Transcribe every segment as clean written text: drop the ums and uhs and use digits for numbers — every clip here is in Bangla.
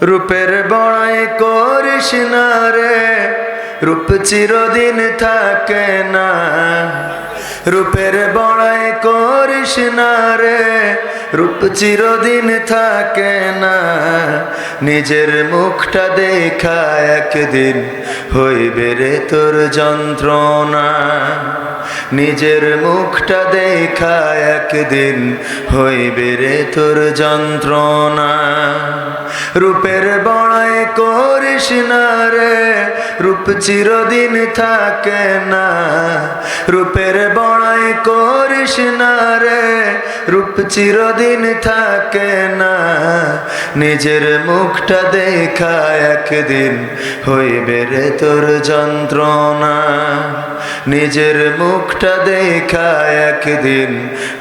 রূপের বড়াই করিস না রে, রূপ চিরদিন থাকে না। রূপের বড়াই করিস না রে, রূপ চিরদিন থাকে না। নিজের মুখটা দেখা একদিন হইবে রে তোর যন্ত্রণা। নিজের মুখটা দেখা একদিন হইবে রে তোর যন্ত্রণা। রূপের বড়াই করিস না রে, রূপ চিরদিন থাকে না। রূপের বড়াই করিস না রে, রূপ চিরদিন থাকে না। নিজের মুখটা দেখা একদিন হইবে রে তোর যন্ত্রণা। নিজের মুখটা দেখা একদিন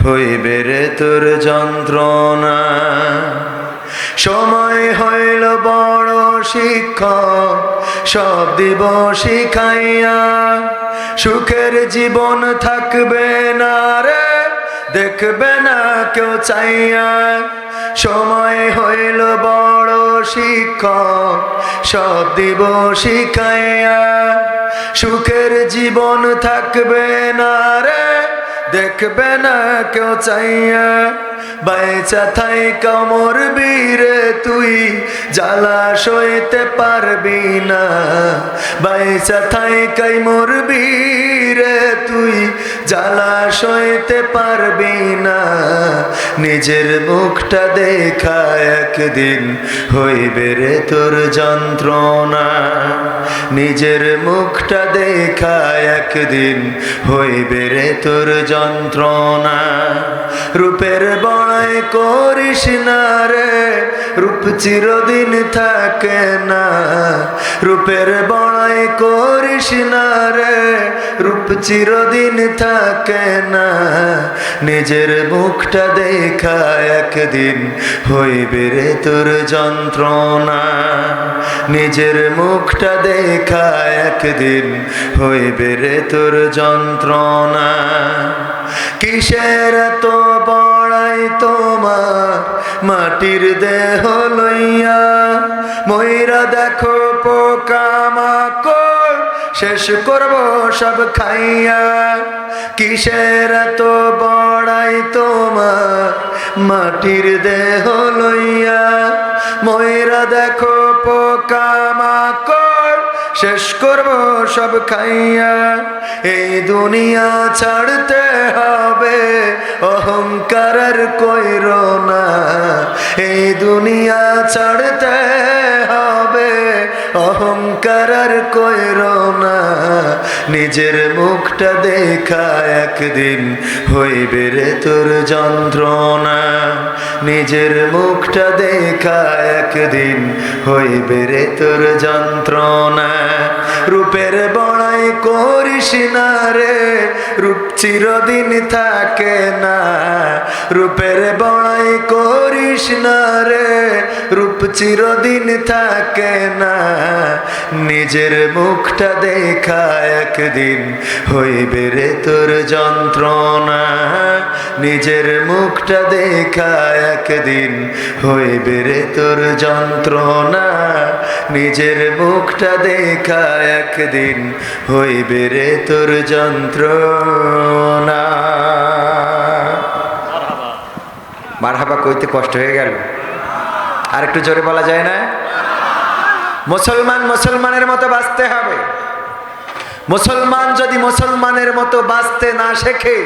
হইবে রে তোর যন্ত্রণা। সময় হইল বড় শিক্ষক, সব দিব শিখাইয়া। সুখের জীবন থাকবে না রে, দেখবে না কেউ চাইয়া। সময় হইল বড় শিক্ষক, সব দিব শিখাইয়া। সুখের জীবন থাকবে না রে, দেখবে না কেউ চাইয়া। বাইচা থাইকা মরবি রে তুই, জ্বালা সইতে পারবি না। বাইচা থাইকাই মরবি রে তুই, জ্বালা সইতে পারবি না। নিজের মুখটা দেখা একদিন হইবে রে তোর যন্ত্রণা। নিজের মুখটা দেখা একদিন হইবে রে তোর যন্ত্রণা। রূপের বড়াই করিস না রে, রূপ চিরদিন থাকে না। রূপের বড়াই করিস না রে, রূপ চিরদিন থাকে না। নিজের মুখটা দেখা একদিন হইবে রে তোর যন্ত্রণা। নিজের মুখটা দেখা একদিন হইবে রে তোর যন্ত্রণা। কিসের তো বড়াই তোমার মাটির দেহ লইয়া। ময়রা দেখো পোকামাকড়, শেষ করব সব খাইয়া। কিসের তো বড়াই তোমার মাটির দেহ লইয়া। ময়রা দেখো পোকামাকড়, শেষ করব সব খাইয়া। এই দুনিয়া ছাড়তে হবে, অহংকার কইর না। এই দুনিয়া ছাড়তে হবে, অহংকার কইর না। নিজের মুখটা দেখা একদিন হইবে রে তোর যন্ত্রণা। নিজের মুখটা দেখা একদিন হইবে রে তোর যন্ত্রণা। রূপের বড়াই করিস না রে, রূপ চিরদিন থাকে না। রূপের বড়াই করিস না রে, রূপ চিরদিন থাকে না। নিজের মুখটা দেখা একদিন হইবে রে তোর যন্ত্রণা। নিজের মুখটা দেখা একদিন হইবে রে তোর যন্ত্রণা। নিজের মুখটা দেখা একদিন হইবে রে তোর যন্ত্রণা। মারহাবা কইতে কষ্ট হয়ে গেল, আর একটু জোরে বলা যায় না? মুসলমান মুসলমানের মতো বাঁচতে হবে। মুসলমান যদি মুসলমানের মতো বাঁচতে না শেখে,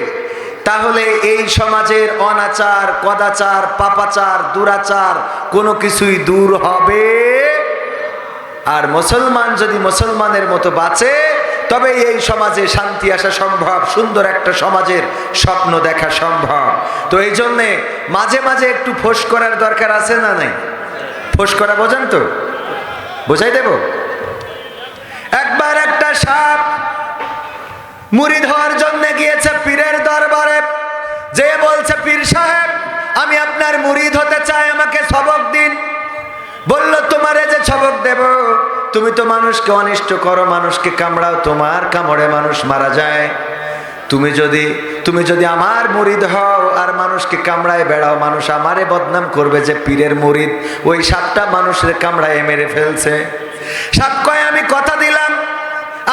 তাহলে এই সমাজের অনাচার, কদাচার, পাপাচার, দুরাচার কোনো কিছুই দূর হবে। আর মুসলমান যদি মুসলমানের মতো বাঁচে, তবে এই সমাজে শান্তি আসা সম্ভব, সুন্দর একটা সমাজের স্বপ্ন দেখা সম্ভব। তো এই জন্যে মাঝে মাঝে একটু ফোঁস করার দরকার আছে না নাই? ফোঁস করা বোঝেন তো? বোঝাই দেব। একবার একটা সাপ মুরিদ হওয়ার জন্য গিয়েছে পীরের দরবারে। যে বলছে, পীর সাহেব আমি আপনার মুরিদ হতে চাই, আমাকে সবক দিন। বলল, তোমারে যে সবক দেব, তুমি তো মানুষকে অনিষ্ট করো, মানুষকে কামড়াও, তোমার কামড়ে মানুষ মারা যায়। তুমি যদি আমার মুরিদ হও আর মানুষকে কামড়ায় বেড়াও, মানুষ আমারে বদনাম করবে যে পীরের মুরিদ, ওই সাপটা মানুষের কামড়ায় মেরে ফেলছে। সাপ কয় আমি কথা দিলাম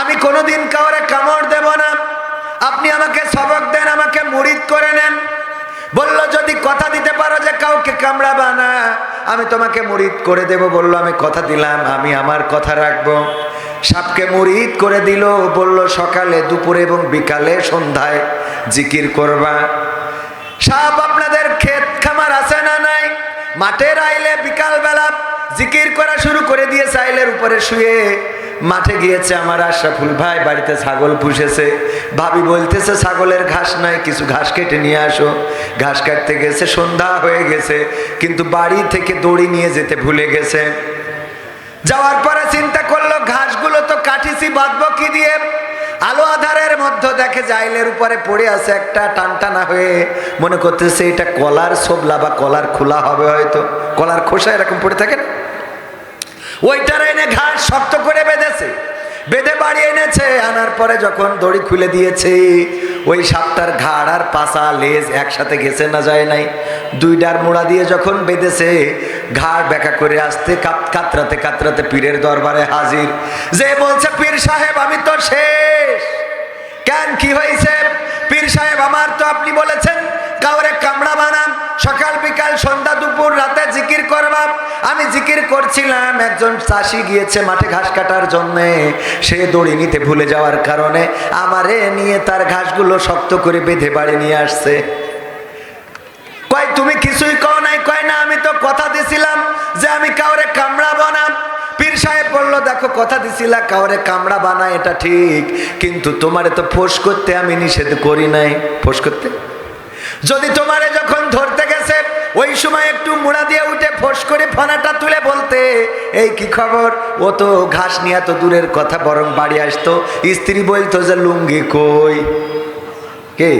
আমি কোনোদিন কাউরে কামড় দেব না, আপনি আমাকে সবক দেন, আমাকে মুরিদ করে নেন। বলল যদি কথা দিতে পারো যে কাউকে কামড়াবা না আমি তোমাকে মুরিদ করে দেব। বলল আমি কথা দিলাম, আমি আমার কথা রাখবো। সাপকে মুরিদ করে দিল, বলল সকালে দুপুরে এবং বিকালে সন্ধ্যায় জিকির করবা। সাপ আপনাদের ক্ষেত খামার আছে না নাই? মাঠের আইলে বিকাল বেলা জিকির করা শুরু করে দিয়েছে, আইলের উপরে শুয়ে মাঠে গিয়েছে। আমার আশরাফুল ভাই বাড়িতে ছাগল পুষেছে, ভাবি বলতেছে ছাগলের ঘাস নাই, কিছু ঘাস কেটে নিয়ে আসো। ঘাস কাটতে গেছে, সন্ধ্যা হয়ে গেছে, কিন্তু বাড়ি থেকে দড়ি নিয়ে যেতে ভুলে গেছে। যাওয়ার পরে চিন্তা করলো ঘাসগুলো তো কাটিছি, বাঁধবো কি দিয়ে? আলো আধারের মধ্যে দেখে জাইলের উপরে পড়ে আছে একটা টানটানা হয়ে, মনে করতেছে এটা কলার ছোবলা বা কলার খোলা হবে, হয়তো কলার খোসা এরকম পড়ে থাকে না, ওইটার এনে ঘাস শক্ত করে বেঁধেছে, বেঁধে বাড়ি এনেছে। আনার পরে যখন দড়ি খুলে দিয়েছে, ওই সাপটার ঘাড় আর পাছা লেজ একসাথে গেছে না যায় নাই, দুইটার মোড়া দিয়ে যখন বেঁধেছে, ঘাড় ব্যাকা করে আসতে কাতরাতে কাতরাতে পীরের দরবারে হাজির। যে বলছে পীর সাহেব আমি তো শেষ। কেন, কি হয়েছে? পীর সাহেব আমার তো আপনি বলেছেন কাউরে কামড়া বানান, সকাল বিকাল সন্ধ্যা দুপুর রাতে জিকির করবা। আমি জিকির করছিলাম, একজন চাষি গিয়েছে মাঠে ঘাস কাটার জন্য, সে দড়ি নিতে ভুলে যাওয়ার কারণে আমারে নিয়ে তার ঘাসগুলো শক্ত করে বেঁধে বাড়ি নিয়ে আসছে। কয় তুমি কিছুই কও নাই? কয় না, আমি তো কথা দিছিলাম যে আমি কাউরে কামড়াবো না। পীর সাহেব বললো দেখো কথা দিছিলা কাউরে কামড়া বানা, এটা ঠিক, কিন্তু তোমারে তো ফোঁস করতে আমি নিষেধ করি নাই। ফোঁস করতে যদি তোমারে যখন ধরতে গেছে ওই সময় একটু মুড়া দিয়ে উঠে ফোঁস করে ফনাটা তুলে বলতে এই কি খবর, ও তো ঘাস নিয়ে তো দূরের কথা, বরং বাড়ি আসতো, স্ত্রী বলতো যে লুঙ্গি কই। কে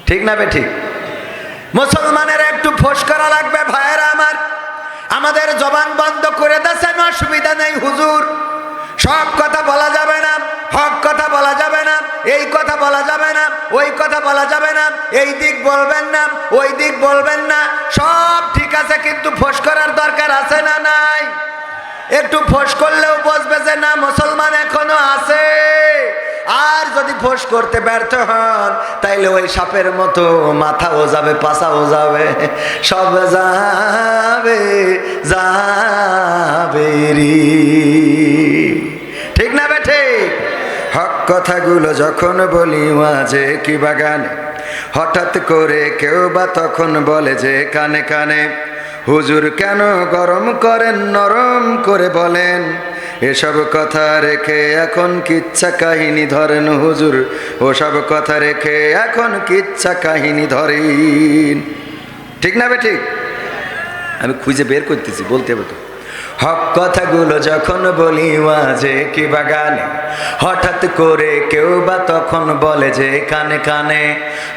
ঠিক না বে ঠিক? মুসলমানের একটু ফোঁস করা লাগবে ভাইয়েরা আমার। আমাদের জবান বন্ধ করে দিয়েছেন, অসুবিধা নেই হুজুর, সব কথা বলা যাবে না, হক কথা বলা যাবে না, এই কথা বলা যাবে না, ওই কথা বলা যাবে না, এই দিক বলবেন না, ওই দিক বলবেন না, সব ঠিক আছে, কিন্তু ফোঁস করার দরকার আছে না নাই? একটু ফোঁস করলেও বুঝবে যে না মুসলমান এখনো আছে। আর যদি ফোঁস করতে ব্যর্থ হন তাইলে ওই সাপের মতো মাথাও যাবে, পাছাও যাবে, সব যাবে যাবে রে। ঠিক না বেঠে? হক কথাগুলো যখন বলি মাঝে কি বাগানে, হঠাৎ করে কেউ বা তখন বলে যে কানে কানে, হুজুর কেন গরম করেন, নরম করে বলেন। এসব কথা রেখে এখন কিচ্ছা কাহিনী ধরেন হুজুর, ওসব কথা রেখে এখন কিচ্ছা কাহিনী ধরেন। ঠিক না বে ঠিক? আমি খুঁজে বের করতেছি, বলতে হবে তো। হক কথাগুলো যখন বলি মাঝে কি বাগানে, হঠাৎ করে কেউ বা তখন বলে যে কানে কানে,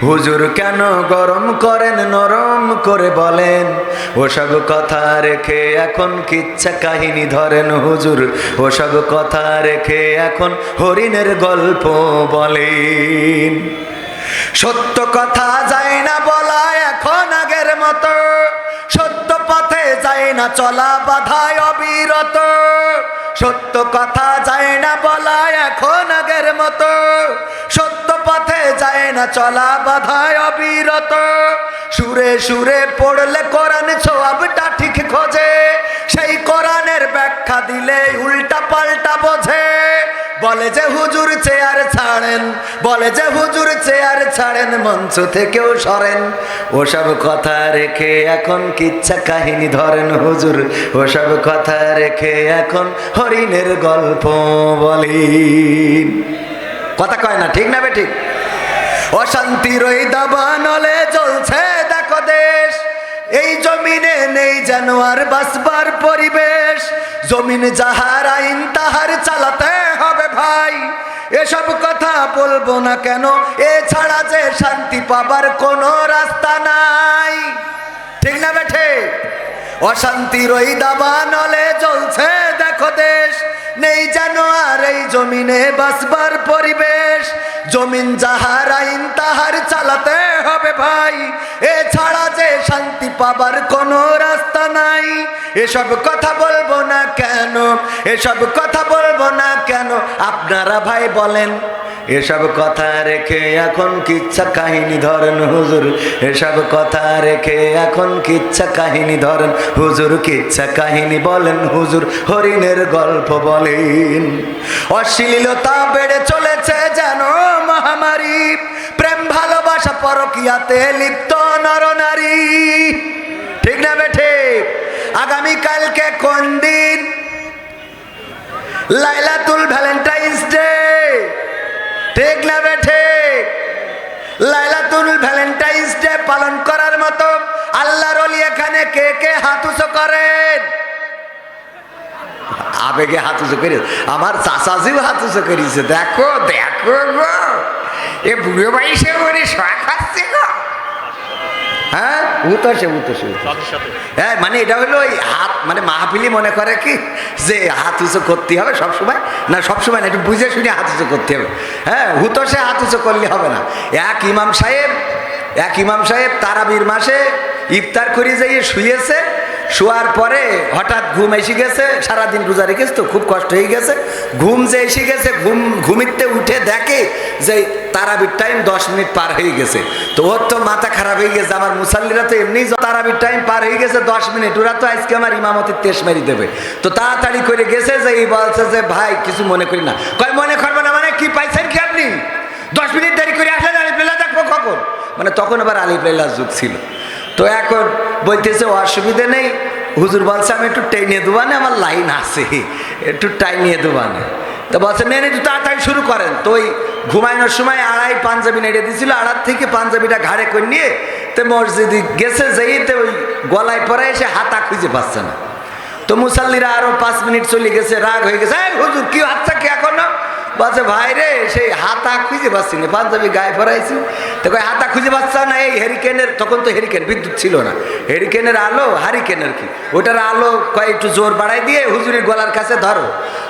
হুজুর কেন গরম করেন, নরম করে বলেন। ওসব কথা রেখে এখন কিচ্ছা কাহিনী ধরেন হুজুর, ওসব কথা রেখে এখন হরিণের গল্প বলেন। সত্য কথা যায় না বলা এখন আগের মতো, সত্য পথে যায় না চলা বাধায় অবিরত। সত্য কথা যায় না বলা এখন আগের মতো, সত্য পথে যায় না চলা বাধায় অবিরত। সুরে সুরে পড়লে কোরআন সওয়াবটা ঠিক খোঁজে, সেই কোরআনের ব্যাখ্যা দিলে উল্টা পাল্টা বোঝে। বলে যে হুজুর চেয়ার ছাড়েন, বলে যে হুজুর চেয়ার ছাড়েন, মঞ্চ থেকেও সরেন। ওসব কথা রেখে এখন কিচ্ছা কাহিনী ধরেন হুজুর, ওসব কথা রেখে এখন হরিণের গল্প বলেন। কথা কয় না, ঠিক না বে ঠিক? অশান্তির ওই দাবানলে জ্বলছে দেখো দেশ, এই জমিনে নেই যেন আর বাঁচবার পরিবেশ। জমিন যাহার আইন তাহার চালাতে হবে ভাই, এসব কথা বলবো না কেন, এছাড়া যে শান্তি পাবার কোনো রাস্তা নাই। ঠিক না বেঠে? অশান্তির ওই দাবানলে জ্বলছে দেখো দেশ, নেই যেন আর এই জমিনে বাসবার পরিবেশ। জমিন যাহার আইন তাহার চালাতে হবে ভাই, এছাড়া যে শান্তি পাবার কোনো রাস্তা নাই। এসব কথা বলবো না কেন, এসব কথা বলবো না কেন আপনারা ভাই বলেন। এসব কথা রেখে এখন কিচ্ছা কাহিনী ধরেন হুজুর, এসব কথা রেখে এখন কিচ্ছা কাহিনী ধরেন হুজুর, কিচ্ছা কাহিনী বলেন হুজুর, হরিণের গল্প বলেন। অশ্লীলতা বেড়ে চলেছে যেন মহামারী, প্রেম ভালোবাসা পরকীয়াতে লিপ্ত নরনারী। ঠিক না বেঠে? আগামীকালকে কোন দিন? লাইলাতুল ভ্যালেন্টাইন্স ডে। ঠিক না বেঠে? লাইলাতুল ভ্যালেন্টাইন্স ডে পালন করার মতো আল্লাহর ওলি এখানে কে কে হাত উঁচু করেন? আবেগে হাত উঁচু করে আমার চাচাজিও হাত উঁচু করেছে। দেখো দেখো গো, এ বুড়ো বয়সে ওরে শখ আসছে গো। হ্যাঁ উতসে উতসে হ্যাঁ, মানে এটা হলো ওই হাত, মানে মাহফিলি মনে করে কি যে হাত উঁচু করতে হবে সবসময়, না সবসময় না, একটু বুঝে শুনে হাত উঁচু করতে হবে। হ্যাঁ হুতসে হাত উঁচু করলে হবে না। এক ইমাম সাহেব তারাবির মাসে ইফতার করে যাইয়ে শুয়েছে, শোয়ার পরে হঠাৎ ঘুম এসে গেছে, সারাদিন রোজা রেখেছে তো খুব কষ্ট হয়ে গেছে, ঘুম যে এসে গেছে, ঘুমিতে উঠে দেখে যে তারাবির টাইম 10 মিনিট পার হয়ে গেছে। তো ওর তো মাথা খারাপ হয়ে গেছে, আমার মুসাল্লিরা তো এমনি তারাবির টাইম পার হয়ে গেছে 10 মিনিট, ওরা তো আজকে আমার ইমামতির তেশ মারি দেবে। তো তাড়াতাড়ি করে গেছে, যে এই বলছে যে ভাই কিছু মনে করি না। কয় মনে করবে না মানে কি, পাইছেন কি আপনি? 10 মিনিট দেরি করে আসলেন, আলিফ লাইলা দেখবো কখন? মানে তখন আবার আলিফ লাইলার যুগ ছিল। তো এখন বলতেছে অসুবিধে নেই, হুজুর বলছে আমি একটু টেনে দেবানে, আমার লাইন আছে, একটু টাইনিয়ে দেবানে। তো বলছে নেন একটু তাড়াতাড়ি শুরু করেন। তো ওই ঘুমানোর সময় আড়াই পাঞ্জাবি নেড়ে দিয়েছিল, আড়ার থেকে পাঞ্জাবিটা ঘাড়ে করে নিয়ে তো মসজিদে গেছে, যেইতে ওই গলায় পরে এসে হাতা খুঁজে পাচ্ছে না। তো মুসাল্লিরা আরো 5 মিনিট চলে গেছে, রাগ হয়ে গেছে, হুজুর কি হাতটা কে এখনো? বলছে ভাই রে সেই হাতা খুঁজে পাচ্ছি না, পাঞ্জাবি গায়ে পরাইছি তো কই হাতা খুঁজে পাচ্ছ না? এই হেরিকেনের, তখন তো হেরিকেন বিদ্যুৎ ছিল না, হেরিকেনের আলো, হারিকেন আর কি, ওটার আলো কয় একটু জোর বাড়াই দিয়ে হুজুরের গলার কাছে ধরো।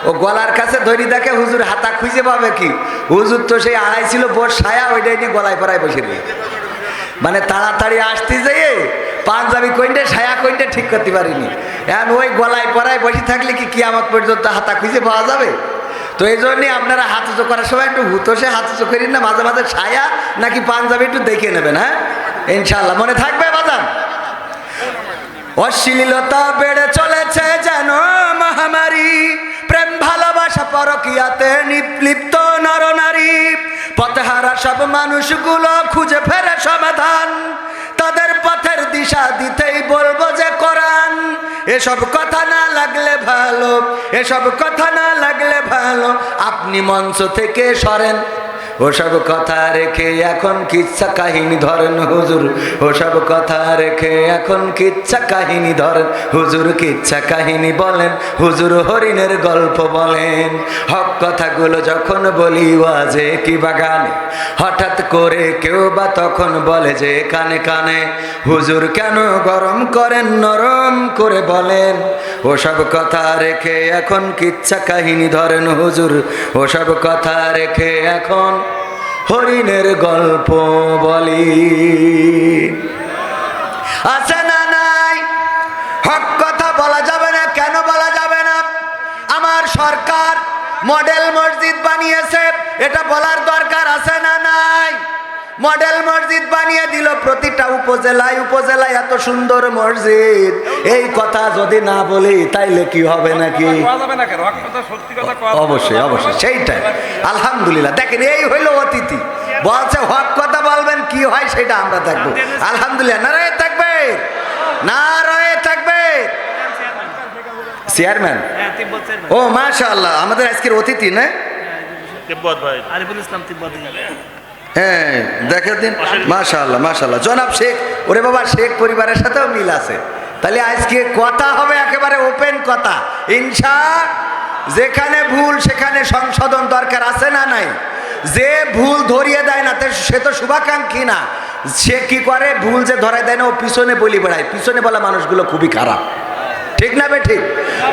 ও গলার কাছে ধরি দেখে হুজুর হাতা খুঁজে পাবে কি, হুজুর তো সেই আড়াই ছিল বোর সায়া, ওইটাই নিয়ে গলায় পরায় বসে রয়ে। মানে তাড়াতাড়ি আসতে যেয়ে পাঞ্জাবি কইন্ডে সায়া কইন্ডে ঠিক করতে পারিনি। এখন ওই গলায় পরায় বসে থাকলে কি কিয়ামত পর্যন্ত হাতা খুঁজে পাওয়া যাবে? তো এই জন্যই আপনারা হাত উঁচু করার সময় একটু হুতোষে হাত উঁচু করেন না, মাঝে মাঝে ছায়া নাকি পাঞ্জাবি একটু দেখে নেবেন। হ্যাঁ ইনশাল্লাহ মনে থাকবে বাজান। অশ্লীলতা বেড়ে চলেছে যেন মহামারী, প্রেম ভালোবাসা পরকীয়াতে লিপ্ত নরনারী। পথহারা সব মানুষগুলো খুঁজে ফেরে সমাধান, তাদের পথের দিশা দিতেই বলবো যে কোরআন। এসব কথা না লাগলে ভালো, এসব কথা না লাগলে ভালো আপনি মঞ্চ থেকে সরেন। ওসব কথা রেখে এখন কিচ্ছা কাহিনী ধরেন হুজুর, ওসব কথা রেখে এখন কিচ্ছা কাহিনী ধরেন হুজুর, কিচ্ছা কাহিনী বলেন হুজুর, হরিণের গল্প বলেন। হক কথাগুলো যখন বলি ওয়াজে কি বাগানে, হঠাৎ করে কেউ বা তখন বলে যে কানে কানে, হুজুর কেন গরম করেন, নরম করে বলেন। ওসব কথা রেখে এখন কিচ্ছা কাহিনী ধরেন হুজুর, ওসব কথা রেখে এখন হরিণের গল্প বলি। আছে না নাই? হক কথা বলা যাবে না, কেন বলা যাবে না? আমার সরকার মডেল মসজিদ বানিয়েছে, এটা বলার দরকার আছে না নাই? মডেল মসজিদ বানিয়ে দিল প্রতিটা উপজেলায় উপজেলায়, এত সুন্দর মসজিদ। এই কথা যদি না বলি তাইলে কি হবে নাকি? অবশ্যই অবশ্যই সেইটাই। আলহামদুলিল্লাহ দেখেন এই হইলো অতিথি, বলছে হক কথা বলবেন, কি হয় সেটা আমরা দেখবো। আলহামদুলিল্লাহ নারায়ে থাকবে, নারায়ে থাকবে। চেয়ারম্যান, ও মাশাআল্লাহ আমাদের আজকের অতিথি না? তিব্বত ভাই আরিফুল ইসলাম তিব্বতি। হ্যাঁ দেখে দিন মাশাআল্লাহ মাশাআল্লাহ। জনাব শেখ, ওরে বাবা শেখ পরিবারের সাথেও মিল আছে। তাহলে আজকে কথা হবে একেবারে ওপেন কথা যেখানে ভুল সেখানে সংশোধন দরকার আছে না নাই? যে ভুল ধরিয়ে দেয় না সে তো শুভাকাঙ্ক্ষী না, সে কি করে ভুল যে ধরাই দেয় না ও পিছনে বলি বেড়ায়। পিছনে বলা মানুষগুলো খুবই খারাপ, ঠিক না বে ঠিক?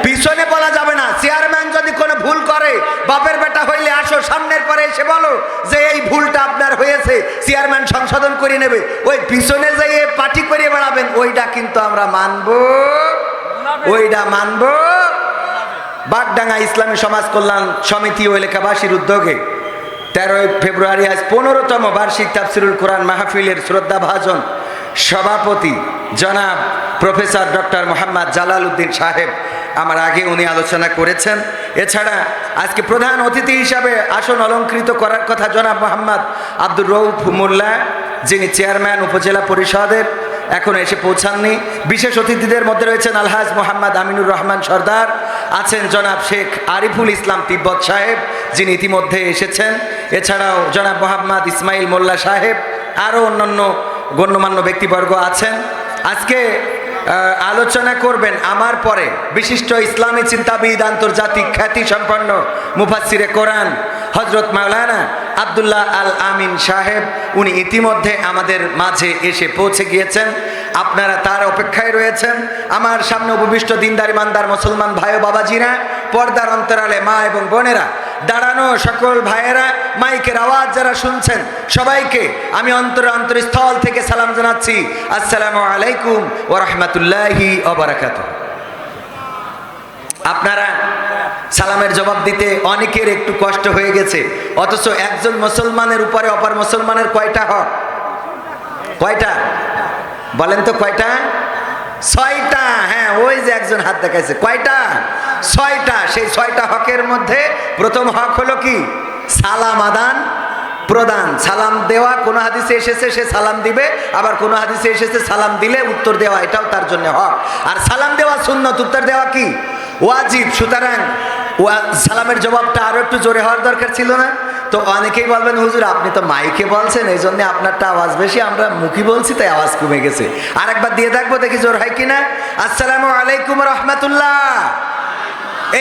পিছনে বলা যাবে না। চেয়ারম্যান যদি কোনো ভুল করে, বাপের বেটা হইলে আসো সামনের পরে এসে বলো যে এই ভুলটা আপনার হয়েছে, চেয়ারম্যান সংশোধন করে নেবে। ওই পিছনে যেয়ে পার্টি করে বেড়াবেন, ওইটা কিন্তু আমরা মানবো, ওইটা মানবো। বাগডাঙ্গা ইসলামী সমাজ কল্যাণ সমিতি ও এলাকাবাসীর উদ্যোগে 13 ফেব্রুয়ারি আজ 15তম বার্ষিক তাফসিরুল কোরআন মাহফিলের শ্রদ্ধাভাজন সভাপতি জনাব প্রফেসর ডক্টর মোহাম্মদ জালাল উদ্দিন সাহেব আমার আগে উনি আলোচনা করেছেন। এছাড়া আজকে প্রধান অতিথি হিসাবে আসন অলঙ্কৃত করার কথা জনাব মোহাম্মদ আব্দুর রউফ মোল্লা, যিনি চেয়ারম্যান উপজেলা পরিষদের, এখনো এসে পৌঁছাননি। বিশেষ অতিথিদের মধ্যে রয়েছেন আলহাজ মোহাম্মদ আমিনুর রহমান সর্দার, আছেন জনাব শেখ আরিফুল ইসলাম তিব্বত সাহেব, যিনি ইতিমধ্যে এসেছেন। এছাড়াও জনাব মোহাম্মদ ইসমাইল মোল্লা সাহেব, আরও অন্যান্য গণ্যমান্য ব্যক্তিবর্গ আছেন। আজকে আলোচনা করবেন আমার পরে বিশিষ্ট ইসলামী চিন্তাবিদ, আন্তর্জাতিক খ্যাতি সম্পন্ন মুফাসসিরে কোরআন হজরত মাওলানা আব্দুল্লাহ আল আমিন সাহেব। উনি ইতিমধ্যে আমাদের মাঝে এসে পৌঁছে গিয়েছেন, আপনারা তার অপেক্ষায় রয়েছেন। আমার সামনে উপবিষ্ট দিনদার ইমানদার মুসলমান ভাই ও বাবাজিরা, পর্দার অন্তরালে মা এবং বোনেরা, দাঁড়ানো সকল ভাইয়েরা, মাইকের আওয়াজ যারা শুনছেন, সবাইকে আমি অন্তরস্থল থেকে সালাম জানাচ্ছি। আসসালামু আলাইকুম ওয়া রাহমাতুল্লাহি ওয়া বারাকাতুহু। আপনারা সালামের জবাব দিতে অনেকের একটু কষ্ট হয়ে গেছে, অথচ একজন মুসলমানের উপরে অপর মুসলমানের কয়টা হক? কয়টা বলেন তো, কয়টা? 6টা। হ্যাঁ, ওই যে একজন হাত দেখাইছে, কয়টা? 6টা। সেই 6টা হকের মধ্যে প্রথম হক হলো কি? সালাম আদান প্রদান। সালাম দেওয়া, কোনো হাদিসে এসেছে সে সালাম দিবে, আবার কোনো হাদিসে এসেছে সালাম দিলে উত্তর দেওয়া, এটাও তার জন্য হক। আর সালাম দেওয়া সুন্নত, উত্তর দেওয়া কি? ওয়াজিব। সুতরাং সালামের জবাবটা আরো একটু জোরে হওয়ার দরকার ছিল না? তো অনেকেই বলবেন হুজুর আপনি তো মাইকে বলছেন, এই জন্য আপনারটা আওয়াজ বেশি, আমরা মুখী বলছি তাই আওয়াজ কমে গেছে। আর একবার দিয়ে দেখবো, দেখি জোর হয় কিনা। আসসালামু আলাইকুম রহমতুল্লাহ।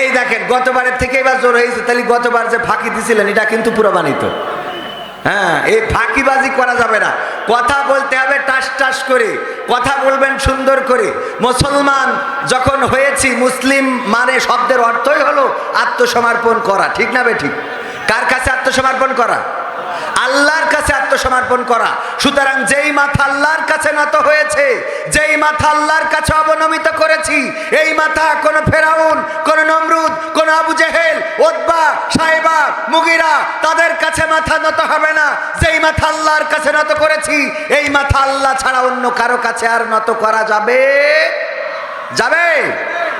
এই দেখেন, গতবারের থেকে এবার জোর হয়েছে। তাহলে গতবার যে ফাঁকি দিছিলেন এটা কিন্তু প্রমাণিত। হ্যাঁ, এই ফাঁকিবাজি করা যাবে না, কথা বলতে হবে টাস টাস করে, কথা বলবেন সুন্দর করে। মুসলমান যখন হয়েছি, মুসলিম মানে শব্দের অর্থই হলো আত্মসমর্পণ করা, ঠিক না বে ঠিক? কার কাছে আত্মসমর্পণ করা? আল্লাহর কাছে আত্মসমর্পণ করা। সুতরাং যেই মাথা আল্লাহর কাছে নত হয়েছে, যেই মাথা আল্লাহর কাছে অবনমিত করেছি, এই মাথা কোন ফেরাউন, কোন নমরুদ, কোন আবু জেহেল, উতবা, সাইবা, মুগিরা তাদের কাছে মাথা নত হবে না। যেই মাথা আল্লাহর কাছে নত করেছি, এই মাথা আল্লাহ ছাড়া অন্য কারো কাছে আর নত করা যাবে? যাবে?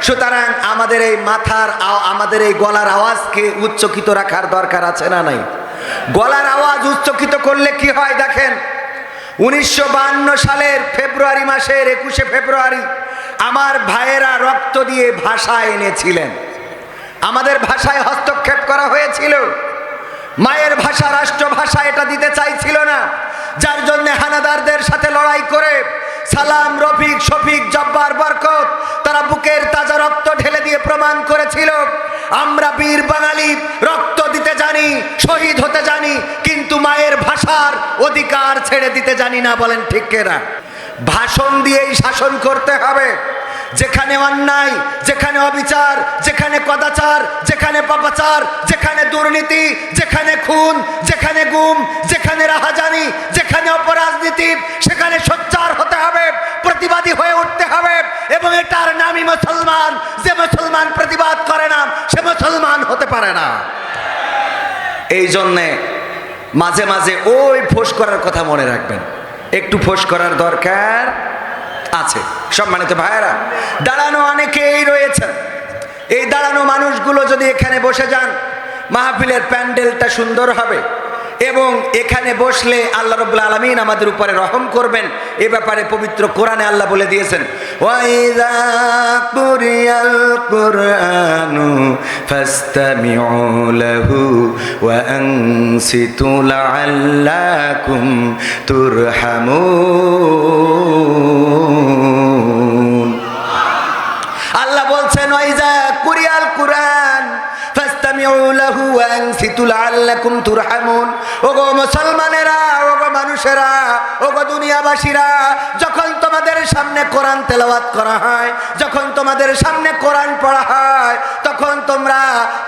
সুতরাং আমাদের এই মাথার, আমাদের এই গলার আওয়াজকে উচ্চকিত রাখার দরকার আছে না নাই? গলার আওয়াজ উচ্চকিত করলে কি হয় দেখেন, 1952 সালের ফেব্রুয়ারি মাসের 21শে ফেব্রুয়ারি আমার ভাইয়েরা রক্ত দিয়ে ভাষা এনেছিলেন। আমাদের ভাষায় হস্তক্ষেপ করা হয়েছিল, মায়ের ভাষা রাষ্ট্রভাষা এটা দিতে চাইছিল না, যার জন্য হানাদারদের সাথে লড়াই করে সালাম, রফিক, শফিক, জব্বার, বরকত তারা বুকের তাজা রক্ত ঢেলে দিয়ে প্রমাণ করেছিল আমরা বীর বাঙালি, রক্ত দিতে জানি, শহীদ হতে জানি, কিন্তু মায়ের ভাষার অধিকার ছেড়ে দিতে জানি না। বলেন ঠিক কিনা? ভাষণ দিয়েই শাসন করতে হবে। যেখানে অন্যায়, যেখানে অবিচার, যেখানে কদাচার, যেখানে পাপাচার, যেখানে দুর্নীতি, যেখানে খুন, যেখানে গুম, যেখানে রাহাজানি, যেখানে অপরাজনীতি, সেখানে সোচ্চার হতে হবে, প্রতিবাদী হয়ে উঠতে হবে। এবং এটার নামই মুসলমান। যে মুসলমান প্রতিবাদ করে না সে মুসলমান হতে পারে না। এই জন্যে মাঝে মাঝে ওই ফোঁস করার কথা মনে রাখবেন, একটু ফোঁস করার দরকার আছে। সম্মানিত ভাইয়েরা, দাঁড়ানো অনেকেই রয়েছেন। এই দাঁড়ানো মানুষগুলো যদি এখানে বসে যান, মাহফিলের প্যান্ডেলটা সুন্দর হবে এবং এখানে বসলে আল্লাহ রাব্বুল আলামিন আমাদের উপরে রহম করবেন। এ ব্যাপারে পবিত্র কোরআনে আল্লাহ বলে দিয়েছেন, ওয়াইযা কুরিয়াল কুরআনু ফাসতামিউ লাহু ওয়া আনসিতু লাআল্লাকুম তুরহামুন। আল্লাহ বলছেন, ওয়াইযা কুরিয়াল কুরআন ফাসতামিউ লাহু ওয়া আনসিতু লাআল্লাকুম তুরহামুন। ওগো মুসলমানেরা, ওগো মানুষেরা, ওগো দুনিয়াবাসীরা, যখন তোমাদের সামনে কোরআন তেলাওয়াত করা হয়, যখন তোমাদের সামনে কোরআন পড়া হয়, তখন তোমরা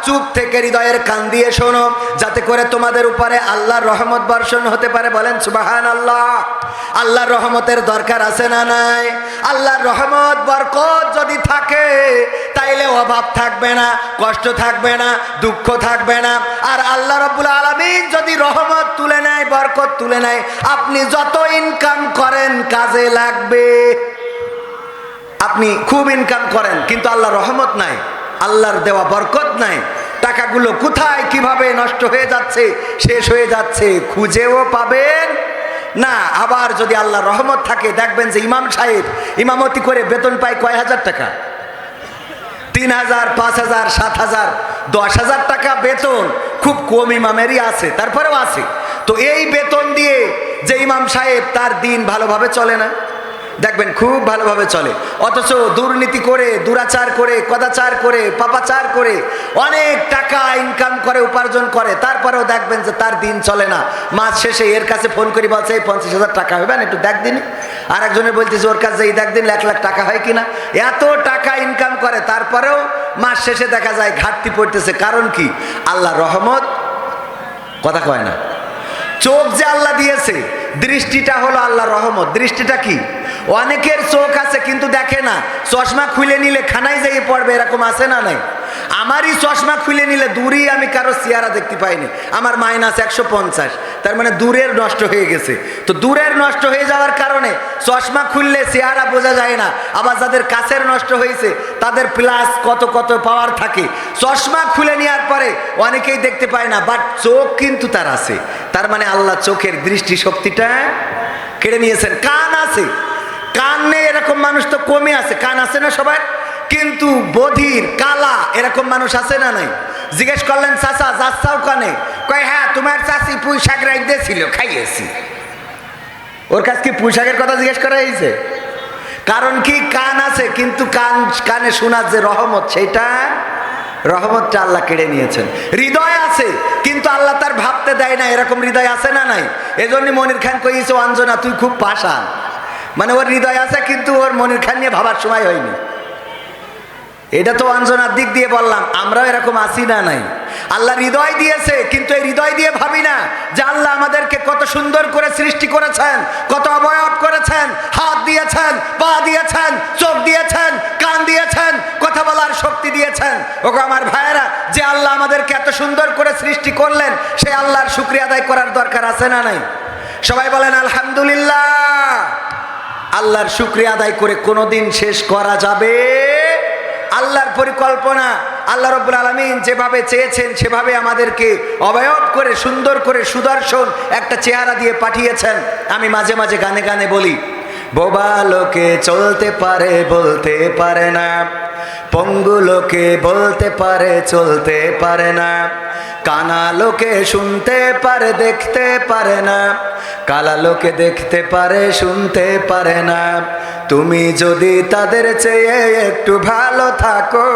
চুপ থেকে হৃদয়ের কান দিয়ে শোনো, যাতে করে তোমাদের উপরে আল্লাহর রহমত বর্ষণ হতে পারে। বলেন সুবহানাল্লাহ। আল্লাহর রহমতের দরকার আছে না নাই? আল্লাহর রহমত বরকত যদি থাকে তাইলে অভাব থাকবে না, কষ্ট থাকবে না, দুঃখ থাকবে না। আর আল্লাহ রাব্বুল আলামিন যদি রহমত তুলে নেয়, বরকত তুলে নেয়, আপনি যত ইনকাম করেন কাজে লাগবে। আপনি খুব ইনকাম করেন কিন্তু আল্লাহর রহমত নাই, আল্লাহর দেওয়া বরকত নাই, টাকাগুলো কোথায় কিভাবে নষ্ট হয়ে যাচ্ছে, শেষ হয়ে যাচ্ছে, খুঁজেও পাবেন না। আবার যদি আল্লাহর রহমত থাকে, দেখবেন যে ইমাম সাহেব ইমামতি করে বেতন পায় কয় হাজার টাকা? 3,000, 5,000, 7,000, 10,000 টাকা বেতন। খুব কম ইমামেরই আছে, তারপরেও আছে। তো এই বেতন দিয়ে যে ইমাম সাহেব, তার দিন ভালোভাবে চলে না, দেখবেন খুব ভালোভাবে চলে। অথচ দুর্নীতি করে, দুরাচার করে, কদাচার করে, পাপাচার করে অনেক টাকা ইনকাম করে, উপার্জন করে, তারপরেও দেখবেন যে তার দিন চলে না। মাস শেষে এর কাছে ফোন করে বলছে 50,000 টাকা হবেন, একটু দেখ দিন। আর একজনের বলতেছে ওর কাছে এই দেখ দিন 1,00,000 টাকা হয় কিনা। এত টাকা ইনকাম করে, তারপরেও মাস শেষে দেখা যায় ঘাটতি পড়তেছে। কারণ কি? আল্লাহর রহমত কথা কয় না। চোখ যে আল্লাহ দিয়েছে, দৃষ্টিটা হলো আল্লাহর রহমত। দৃষ্টিটা কি? অনেকের চোখ আছে কিন্তু দেখে না, চশমা খুলে নিলে খানায় যেয়ে পড়বে, এরকম আছে না নাই? আমারই চশমা খুলে নিলে দূরেই আমি কারো চেহারা দেখতে পাইনি, আমার -150, তার মানে দূরের নষ্ট হয়ে গেছে। তো দূরের নষ্ট হয়ে যাওয়ার কারণে চশমা খুললে চেহারা বোঝা যায় না। আবার যাদের কাছের নষ্ট হয়েছে তাদের প্লাস কত কত পাওয়ার থাকে। চশমা খুলে নেওয়ার পরে অনেকেই দেখতে পায় না, বাট চোখ কিন্তু তার আছে। তার মানে আল্লাহ চোখের দৃষ্টি শক্তিটা কেড়ে নিয়েছেন। কান আছে, কান নেই এরকম মানুষ তো কমই আছে। কান আছে না সবার? কিন্তু বধির, কালা এরকম মানুষ আছে না নাই? জিজ্ঞেস করলেন চাচা যাচ্ছাও কানে? কয় হ্যাঁ, তোমার চাচি পুঁই শাক রাখ দিয়েছিল, খাইয়েছি। ওর কাছে কি পুঁই শাকের কথা জিজ্ঞেস করা হয়েছে? কারণ কি? কান আছে কিন্তু কানে শোনার যে রহমত, সেইটা রহমতটা আল্লাহ কেড়ে নিয়েছেন। হৃদয় আছে কিন্তু আল্লাহ তার ভাবতে দেয় না, এরকম হৃদয় আছে না নাই? এজন্য মনির খান কইছে অঞ্জনা তুই খুব পাষাণ। মানে ওর হৃদয় আছে কিন্তু ওর মনির খান নিয়ে ভাবার সময় হয়নি। এটা তো অঞ্জনার দিক দিয়ে বললাম, আমরাও এরকম আছি না নাই? আল্লাহ হৃদয় দিয়েছে কিন্তু এই হৃদয় দিয়ে ভাবি না যে আল্লাহ আমাদেরকে কত সুন্দর করে সৃষ্টি করেছেন, কত অবয়ব করেছেন, হাত দিয়েছেন, পা দিয়েছেন, চোখ দিয়েছেন, কান দিয়েছেন, কথা বলার শক্তি দিয়েছেন। ওগো আমার ভাইয়েরা, যে আল্লাহ আমাদেরকে এত সুন্দর করে সৃষ্টি করলেন, সেই আল্লাহর শুকরিয়া আদায় করার দরকার আছে না নাই? সবাই বলেন আলহামদুলিল্লাহ। আল্লাহর শুকরিয়া আদায় করে কোনোদিন শেষ করা যাবে? আল্লাহর পরিকল্পনা, আল্লাহ রাব্বুল আলামিন যেভাবে চেয়েছেন সেভাবে আমাদেরকে অবয়ব করে, সুন্দর করে, সুদর্শন একটা চেহারা দিয়ে পাঠিয়েছেন। আমি মাঝে মাঝে গানে গানে বলি, বোবা লোকে চলতে পারে বলতে পারে না, পঙ্গু লোকে বলতে পারে চলতে পারে না, কানা লোকে শুনতে পারে দেখতে পারে না, কালা লোকে দেখতে পারে শুনতে পারে না। তুমি যদি তাদের চেয়ে একটু ভালো থাকো,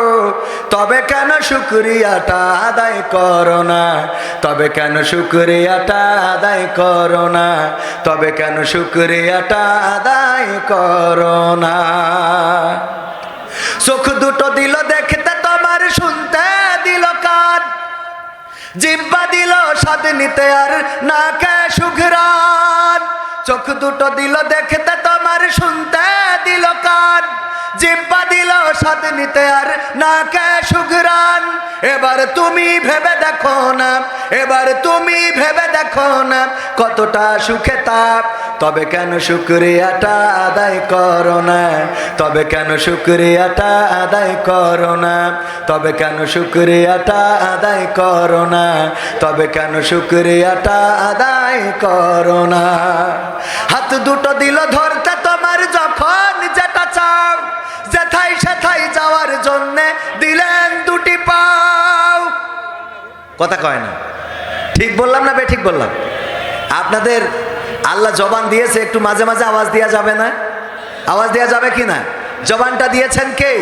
তবে কেন শুকরিয়াটা আদায় করো না? তবে কেন শুকরিয়াটা আদায় করো না? তবে কেন শুকরিয়াটা আদায় করো না? চোখ দুটো দিল দেখতে তোমার, শুনতে দিল কান, জিহ্বা দিল স্বাদ নিতে আর নাকে সুঘ্রাণ। চোখ দুটো দিল দেখতে তোমার, শুনতে দিল কান, জিহ্বা দিল স্বাদ নিতে আর নাকে সুঘ্রাণ। এবার তুমি ভেবে দেখো না, এবার তুমি ভেবে দেখো না কতটা সুখে তাপ। তবে কেন শুকরিয়াটা আদায় করো না? তবে কেন শুকরিয়াটা আদায় করো না? তবে কেন শুকরিয়াটা আদায় করো না? তবে কেন শুকরিয়াটা আদায় করো না? হাত দুটো দিল ধরতে তোমার, যখন যেটা চাও, যেথায় সেথায় যাওয়ার জন্যে দিলেন দুটি পাও। কথা কয় না? ঠিক বললাম না বেঠিক বললাম? আপনাদের আল্লাহ জবান দিয়েছে, একটু মাঝে মাঝে আওয়াজ দেওয়া যাবে না? আওয়াজ দেওয়া যাবে কি না? জবানটা দিয়েছেন কে?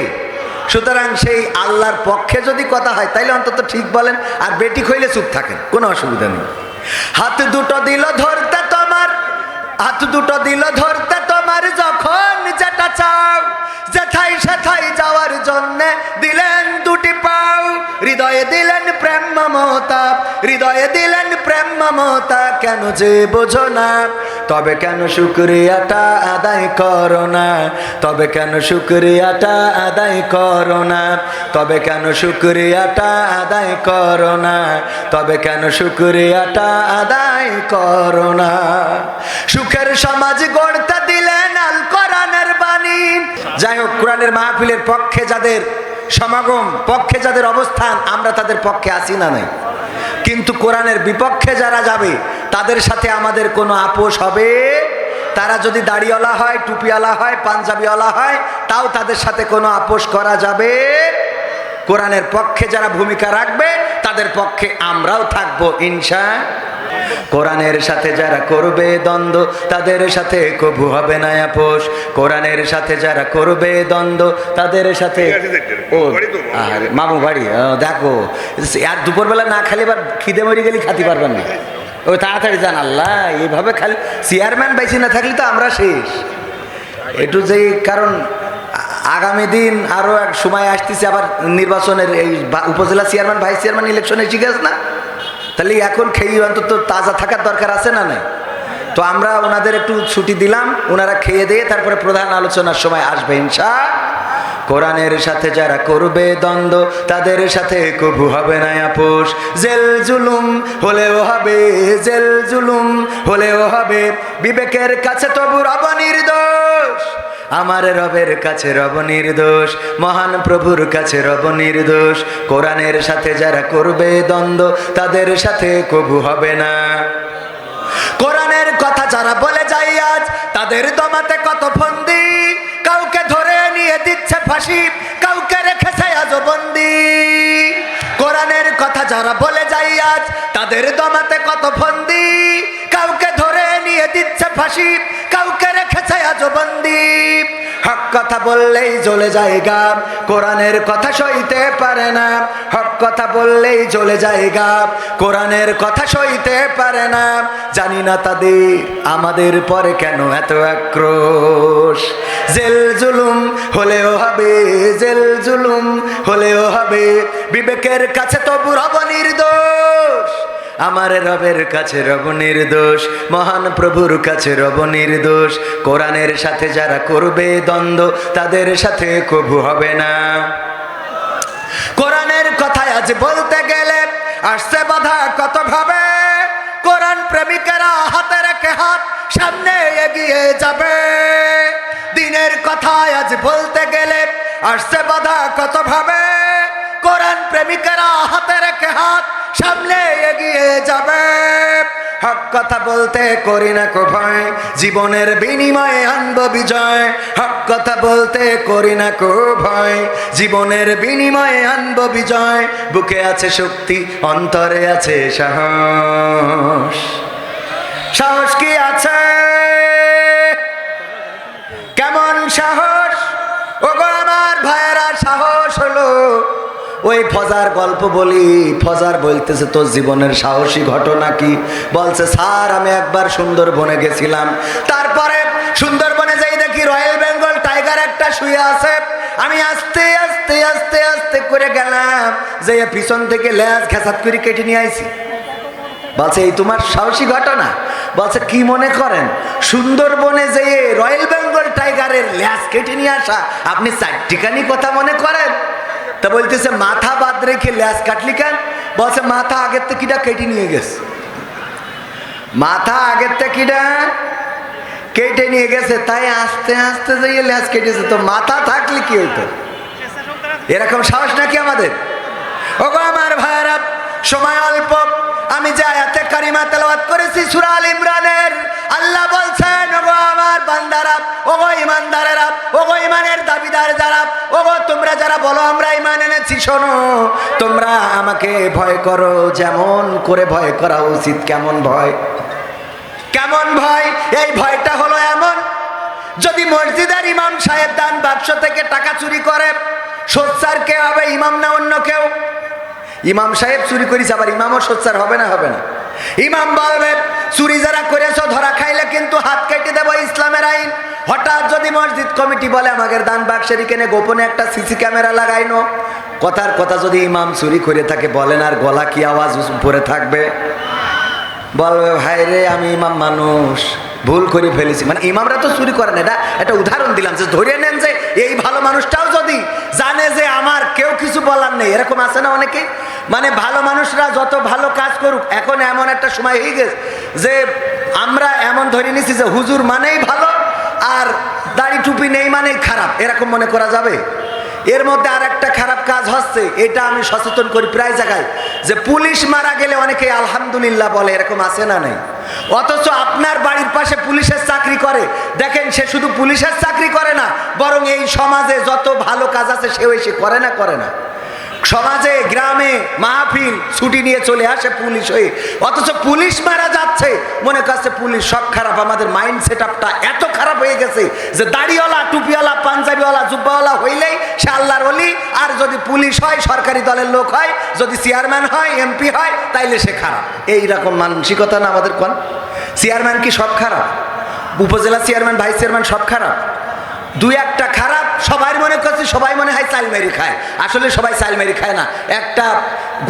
সুতরাং সেই আল্লাহর পক্ষে যদি কথা হয় তাইলে অন্তত ঠিক বলেন, আর বেঠিক হইলে চুপ থাকেন, কোনো অসুবিধা নেই। হাত দুটো দিল ধরতে তোমার, হাত দুটো দিল ধরতে তোমার, যখন যেটা চাও, যেথায় সেথায় যাওয়ার জন্যে দিলেন দুটি পাও। হৃদয়ে দিলেন প্রেম মমতা, হৃদয়ে দিলেন প্রেম মমতা, কেন যে বোঝো না? তবে কেন শুকরিয়াটা আদায় করো না? তবে কেন শুকরিয়াটা আদায় করো না? তবে কেন শুকরিয়াটা আদায় করো না? তবে কেন শুকরিয়াটা আদায় করো না? সুখের সমাজ গড়তে দিলেন আল কোরআনের বাণী। যাই হোক, কোরআনের মাহফিলের পক্ষে যাদের সমাগম, পক্ষে যাদের অবস্থান, আমরা তাদের পক্ষে আসি না নাই, কিন্তু কোরআনের বিপক্ষে যারা যাবে তাদের সাথে আমাদের কোনো আপোষ হবে? তারা যদি দাড়িওয়ালা হয়, টুপিওয়ালা হয়, পাঞ্জাবিওয়ালা হয়, তাও তাদের সাথে কোনো আপোষ করা যাবে? কোরআনের পক্ষে যারা ভূমিকা রাখবে তাদের পক্ষে আমরাও থাকবো ইনশাআল্লাহ। কোরআনের সাথে যারা করবে দ্বন্দ্ব তাদের সাথে কবু হবে না আপোষ। কোরআনের সাথে যারা করবে দ্বন্দ্ব তাদের সাথে, ও আরে মামু বাড়ি, দেখো আর দুপুরবেলা না খালি আবার খিদে মরে গেলে খাতে পারবেন না, ওই তাড়াতাড়ি যান। আল্লাহ, এইভাবে খালি চেয়ারম্যান বাইসি না থাকলে তো আমরা শেষ। একটু যেই, কারণ আগামী দিন আরো এক সময় আসতেছে আবার নির্বাচনের, এই উপজেলা চেয়ারম্যান, ভাইস চেয়ারম্যান ইলেকশন এসে গেছে না? তাহলে এখন খেয়ে অন্তত তাজা থাকার দরকার আছে না নাই? তো আমরা ওনাদের একটু ছুটি দিলাম, ওনারা খেয়ে দিয়ে তারপরে প্রধান আলোচনার সময় আসবে ইনশাআল্লাহ। কোরআনের সাথে যারা করবে দ্বন্দ্ব তাদের সাথে কবু হবে না আপোষ। জেল জুলুম হলেও হবে, জেল জুলুম হলেও হবে, বিবেকের কাছে তবু রব নির্দোষ। আমার রবের কাছে রব নির্দোষ, মহান প্রভুর কাছে রব নির্দোষ। কোরআনের সাথে যারা করবে দ্বন্দ্ব তাদের সাথে কবু হবে না। কোরআনের কথা যারা বলে যায় আজ তাদের দমাতে কত ফন্দি, কাউকে ধরে নিয়ে দিচ্ছে ফাঁসি, কাউকে রেখেছে আজ বন্দি। কোরআনের কথা যারা বলে যায় আজ তাদের দমাতে কত ফন্দি, কাউকে ধরে নিয়ে দিচ্ছে ফাঁসি, কাউকে রেখেছে আজ বন্দি। হক কথা বললেই জ্বলে যায় গাব, কোরআনের কথা সইতে পারে না। হক কথা বললেই জ্বলে যায় গাব, কোরআনের কথা সইতে পারে না। জানি না তাদের আমাদের পরে কেন এত আক্রোশ। জেল জুলুম হলেও হবে, জেল জুলুম হলেও হবে, বিবেকের কাছে তবু রব নির্দোষ। আমার রবের কাছে রব নির্দোষ, মহান প্রভুর কাছে রব নির্দোষ। কোরআনের সাথে যারা করবে দ্বন্দ্ব তাদের সাথে কবু হবে না। কোরআনের কথা আজ বলতে গেলে আসছে বাধা কত ভাবে, কোরআন প্রেমিকেরা হাতে রেখে হাত সামনে এগিয়ে যাবে। দিনের কথা আজ বলতে গেলে আসছে বাধা কত ভাবে, কোরআন প্রেমিকেরা হাতে রেখে হাত সামনে এগিয়ে যাবে। হক কথা বলতে করি না কো ভয়, জীবনের বিনিময়ে আনব বিজয়। হক কথা বলতে করি না কো ভয়, জীবনের বিনিময়ে আনব বিজয়। বুকে আছে শক্তি, অন্তরে আছে সাহস। সাহস কি আছে? কেমন সাহস? ওগো আমার ভাইয়েরা, সাহস হলো ওই ফজার গল্প বলি। ফজার বলতেছে তোর জীবনের সাহসী ঘটনা কি? বলছে স্যার আমি একবার সুন্দরবনে গেছিলাম, তারপরে সুন্দরবনে যাই দেখি রয়্যাল বেঙ্গল টাইগার একটা শুয়ে আছে। আমি আস্তে আস্তে আস্তে আস্তে করে গেলাম, যে পিছন থেকে লেজ ঘেঁচাত করে কেটে নিয়ে আইছি। বলছে এই তোমার সাহসী ঘটনা? বলছে কি মনে করেন সুন্দরবনে যেয়ে রয়্যাল বেঙ্গল টাইগারের লেজ কেটে নিয়ে আসা আপনি চারটিখানি কথা মনে করেন? তা বলতেছে মাথা বাদ রেখে লেজ কাটলি কেন? বলছে মাথা আগের থেকে কিটা কেটে নিয়ে গেছে। মাথা আগের থেকে কিটা কেটে নিয়ে গেছে, তাই আস্তে আস্তে যাইয়ে লেজ কেটেছে। তো মাথা থাকলে কি হইতো? এরকম সাহস নাকি আমাদের? ওগো আমার ভাইয়েরা, সময় অল্প, আমি যে আয়াতে কারিমা তেলাওয়াত করেছি সূরা আল ইমরানের, আল্লাহ বলছেন ওগো আমার বান্দারা, ওগো ইমানদারেরা, ওগো ইমানের দাবিদার যারা, ওগো তোমরা যারা বলো আমরা ইমান এনেছি, শোনো তোমরা আমাকে ভয় করো যেমন করে ভয় করা উচিত। কেমন ভয়? কেমন ভয়? এই ভয়টা হলো এমন, যদি মসজিদের ইমাম সাহেব দান বাক্স থেকে টাকা চুরি করে, সোচ্চার কে হবে? ইমাম না অন্য কেউ? ইমাম সাহেব চুরি করিস, আবার ইমামও সোচ্চার হবে না? হবে না। ইমাম বলবে চুরি যারা করেছো ধরা খাইলে কিন্তু হাত কেটে দেবো, ইসলামের আইন। হঠাৎ যদি মসজিদ কমিটি বলে আমাদের দান বাক্সের এখানে গোপনে একটা সিসি ক্যামেরা লাগাইনো, কথার কথা যদি ইমাম চুরি করে থাকে বলেন আর গলা কি আওয়াজ উপরে থাকবে? বলবে ভাই রে আমি ইমাম মানুষ, ভুল করে ফেলেছি। মানে ইমামরা তো চুরি করে না, এটা একটা উদাহরণ দিলাম যে ধরে নেন যে এই ভালো মানুষটাও যদি জানে যে আমার কেউ কিছু বলার নেই, এরকম আছে না অনেকে। মানে ভালো মানুষরা যত ভালো কাজ করুক, এখন এমন একটা সময় হয়ে গেছে যে আমরা এমন ধরে নিছি যে হুজুর মানেই ভালো আর দাড়ি টুপি নেই মানেই খারাপ, এরকম মনে করা যাবে। এর মধ্যে আর একটা খারাপ কাজ হচ্ছে, এটা আমি সচেতন করি প্রায় জায়গায়, যে পুলিশ মারা গেলে অনেকে আলহামদুলিল্লাহ বলে, এরকম আছে না নাই? অথচ আপনার বাড়ির পাশে পুলিশের চাকরি করে, দেখেন সে শুধু পুলিশের চাকরি করে না, বরং এই সমাজে যত ভালো কাজ আছে সেও এসে করে না করে না। সমাজে গ্রামে মাহফিল ছুটি নিয়ে চলে আসে পুলিশ হয়ে, অথচ পুলিশ মারা যাচ্ছে মনে করছে পুলিশ সব খারাপ। আমাদের মাইন্ড সেট আপটা এত খারাপ হয়ে গেছে যে দাড়িওয়ালা টুপিওয়ালা পাঞ্জাবিওয়ালা জুব্বাওয়ালা হইলেই সে আল্লাহর ওলি, আর যদি পুলিশ হয় সরকারি দলের লোক হয়, যদি চেয়ারম্যান হয় এমপি হয় তাইলে সে খারাপ। এইরকম মানসিকতা না আমাদের। কোন চেয়ারম্যান কি সব খারাপ? উপজেলা চেয়ারম্যান ভাইস চেয়ারম্যান সব খারাপ? দুই একটা খারাপ সবাই মনে করছে, সবাই মনে হয় চালমেরি খায়, আসলে সবাই চালমেরি খায় না। একটা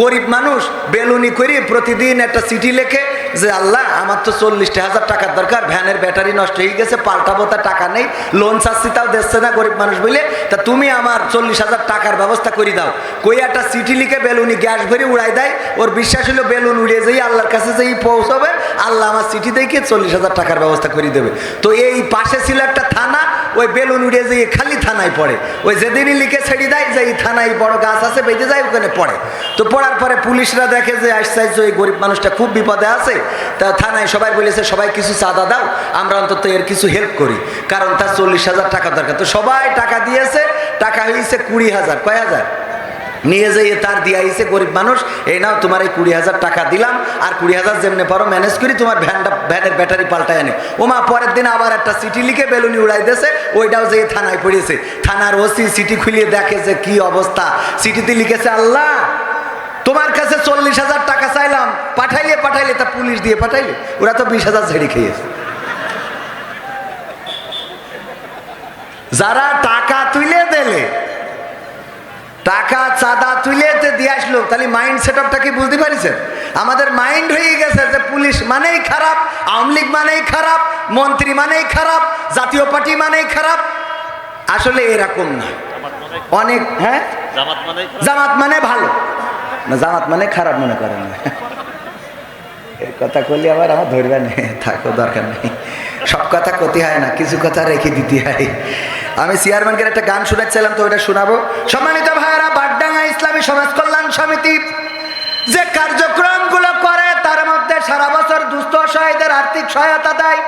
গরিব মানুষ বেলুনি করে প্রতিদিন একটা চিঠি লেখে যে আল্লাহ আমার তো 40,000 টাকার দরকার, ভ্যানের ব্যাটারি নষ্ট হয়ে গেছে, পাল্টাবো, তা টাকা নেই, লোন চাচ্ছি তাও দিচ্ছে না গরিব মানুষ বলে, তা তুমি আমার 40,000 টাকার ব্যবস্থা করে দাও। কই একটা চিঠি লিখে বেলুনি গ্যাস ভরে উড়াই দেয়, ওর বিশ্বাস হলো বেলুন উড়িয়ে যেই আল্লাহর কাছে যেই পৌঁছবে আল্লাহ আমার চিঠি দেখে 40,000 টাকার ব্যবস্থা করে দেবে। তো এই পাশে ছিল একটা থানা, ওই বেলুন উড়িয়ে যেয়ে খালি থানায় পড়ে, ওই যেদিনই লিখে ছেড়ে দেয় যে এই থানায় বড় গাছ আছে বেঁধে যায় ওখানে পড়ে। তো পড়ার পরে পুলিশরা দেখে যে আশ্চর্য এই গরিব মানুষটা খুব বিপদে আছে, তা থানায় সবাই বলেছে সবাই কিছু চাঁদা দাও, আমরা অন্তত এর কিছু হেল্প করি, কারণ তার 40,000 টাকা দরকার। তো সবাই টাকা দিয়েছে, টাকা হয়েছে 20,000, কয় হাজার নিয়ে যাইয়ে তার দিয়ে আইছে গরিব মানুষ, এই নাও তোমার এই 20,000 টাকা দিলাম, আর 20,000 যেমনি পারো ম্যানেজ করি তোমার ভ্যানের ব্যাটারি পাল্টায় আনে। ওমা পরের দিন আবার একটা চিঠি লিখে বেলুনি উড়াই দিয়েছে, ওইটাও যেয়ে থানায় পড়েছে। থানার ওসি চিঠি খুলিয়ে দেখে যে কি অবস্থা, চিঠিতে লিখেছে আল্লাহ তোমার কাছে 40,000 টাকা চাইলাম, পাঠাইলে তা পুলিশ দিয়ে পাঠাইলে, ওরা তো 20,000 ঝেড়ে খেয়েছে। যারা টাকা তুলে দিলে, টাকা চাঁদা তুলে দিয়ে আসলো, তাহলে মাইন্ড সেট আপটা কি বুঝতে পারছেন? আমাদের মাইন্ড হয়ে গেছে যে পুলিশ মানেই খারাপ, আওয়ামী লীগ মানেই খারাপ, মন্ত্রী মানেই খারাপ, জাতীয় পার্টি মানেই খারাপ। আসলে এরকম না, অনেক হ্যাঁ জামাত মানে ভালো না, জামাত মানে খারাপ মনে করেন না। এই কথা করলে আবার আমার ধরবে নেই, থাকো দরকার নেই, সব কথা ক্ষতি হয় না, কিছু কথা রেখে দিতে হয়। আমি চেয়ারম্যানকে একটা গান শোনাচ্ছিলাম, তো ওটা শোনাবো। সম্মানিত ভাইয়েরা, বাড্ডাঙ্গা ইসলামী সমাজ কল্যাণ সমিতি যে কার্যক্রমগুলো করে তার মধ্যে সারা বছর দুস্থ অসহায়দের আর্থিক সহায়তা দেয়,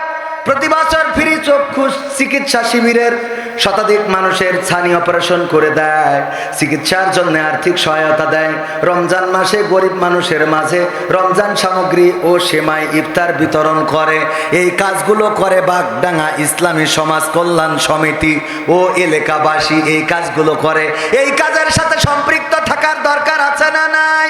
প্রতি বছর ফ্রি চক্ষু চিকিৎসা শিবিরের শতাধিক মানুষের ছানি অপারেশন করে দেয়, চিকিৎসার জন্য আর্থিক সহায়তা দেয়। রমজান মাসে গরিব মানুষের মাঝে রমজান সামগ্রী ও সেমাই ইফতার বিতরণ করে। এই কাজগুলো করে বাগডাঙ্গা ইসলামী সমাজ কল্যাণ সমিতি ও এলাকাবাসী এই কাজগুলো করে। এই কাজের সাথে সম্পৃক্ত থাকার দরকার আছে না নাই?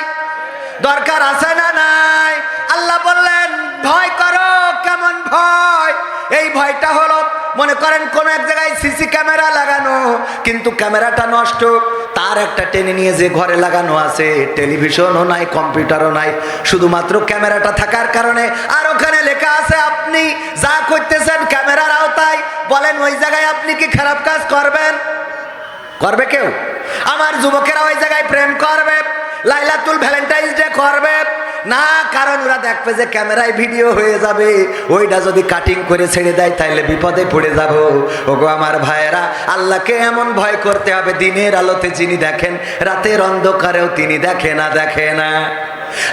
দরকার আছে না নাই? আল্লাহ বললেন ভয় করো। কেমন ভয়? এই ভয়টা হলো, মনে করেন কোন এক জায়গায় সিসি ক্যামেরা লাগানো, কিন্তু ক্যামেরাটা নষ্ট, তার একটা টেনে নিয়ে যে ঘরে লাগানো আছে, টেলিভিশনও নাই, কম্পিউটারও নাই, শুধুমাত্র ক্যামেরাটা থাকার কারণে। আর ওখানে লেখা আছে আপনি যা করতেছেন ক্যামেরার আওতায়, বলেন ওই জায়গায় আপনি কি খারাপ কাজ করবেন? করবে কেউ? আমার যুবকেরা ওই জায়গায় প্রেম করবে, লাইলাতুল ভ্যালেন্টাইন্স ডে করবে না, কারণ ওরা দেখবে যে ক্যামেরায় ভিডিও হয়ে যাবে, ওইটা যদি কাটিং করে ছেড়ে দেয় তাহলে বিপদে পড়ে যাব। ওগো আমার ভাইয়েরা, আল্লাহকে এমন ভয় করতে হবে, দিনের আলোতে যিনি দেখেন, রাতের অন্ধকারেও তিনি দেখে না, দেখে না,